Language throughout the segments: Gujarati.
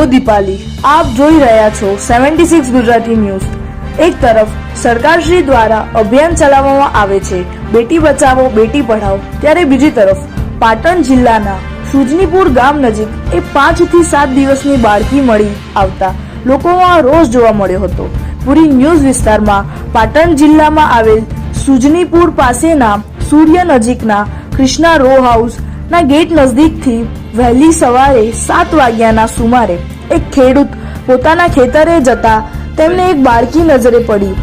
હું દીપાલી, આપ જોઈ રહ્યા છો 76 ગુજરાતી ન્યૂઝ। એક તરફ સરકારશ્રી દ્વારા અભિયાન ચલાવવામાં આવે છે બેટી બચાવો બેટી પઢાઓ, ત્યારે બીજી તરફ પાટણ જિલ્લાના સુજનીપુર ગામ નજીક એક 5 થી 7 દિવસની બાળકી મળી આવતા લોકોમાં રોષ જોવા મળ્યો હતો। પૂરી ન્યૂઝ વિસ્તારમાં પાટણ જિલ્લામાં આવેલ સુજનીપુર પાસેના સૂર્ય નજીકના કૃષ્ણા રો હાઉસ ના ગેટ નજદીકથી વહેલી સવારે 7 વાગ્યાના સુમારે એક ખેડૂત પોતાના ખેતરે જતા તેમને એક બાળકી નજરે પડી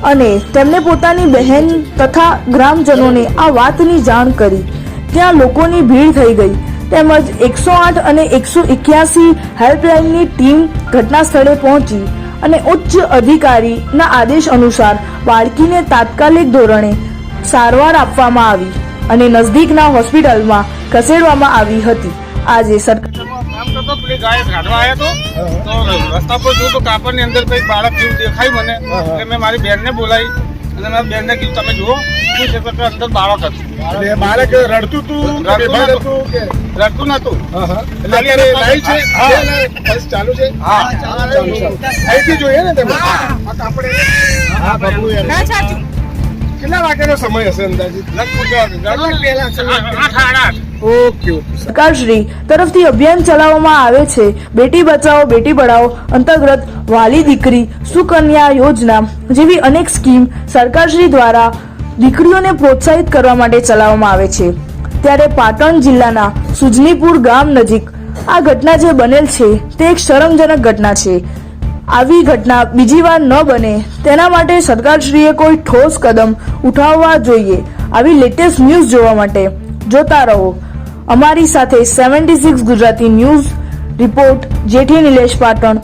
અને તેમને પોતાની બહેન તથા ગ્રામજનોને આ વાતની જાણ કરી। ત્યાં લોકોની ભીડ થઈ ગઈ તેમજ 108 અને 181 હેલ્પલાઇનની ટીમ ઘટના સ્થળે પહોંચી અને ઉચ્ચ અધિકારીના આદેશ અનુસાર બાળકીને તાત્કાલિક ધોરણે સારવાર આપવામાં આવી અને નજદીકના હોસ્પિટલમાં ખસેડવામાં આવી હતી। આજે રસ્તા પર જો તો કાપડની અંદર કઈક બાળક જેવું દેખાય મને એટલે મેં મારી બેનને બોલાવી અને મારી બેનને કીધું તમે જુઓ શું છે કે અંદર બાળક હતું। બાળક રડતું હતું રડતું નતું ચાલુ છે અહીંથી જોઈએ ને તમે આપણે કેટલા વાગ્યાનો સમય હશે અંદાજિત? સરકારશ્રી તરફથી અભિયાન ચલાવવામાં આવે છે બેટી બચાવો બેટી પઢાઓ અંતર્ગત વાલી દીકરી સુકન્યા યોજના જેવી અનેક સ્કીમ સરકારશ્રી દ્વારા દીકરીઓને પ્રોત્સાહિત કરવા માટે ચલાવવામાં આવે છે। ત્યારે પાટણ જિલ્લાના સુજનીપુર ગામ નજીક આ ઘટના જે બનેલ છે તે એક શરમજનક ઘટના છે। આવી ઘટના બીજી વાર ન બને તેના માટે સરકારશ્રીએ કોઈ ઠોસ કદમ ઉઠાવવા જોઈએ। આવી લેટેસ્ટ ન્યૂઝ જોવા માટે જોતા રહો અમારી સાથે 76 ગુજરાતી ન્યૂઝ। રિપોર્ટ જેઠી નિલેશ પાટણ।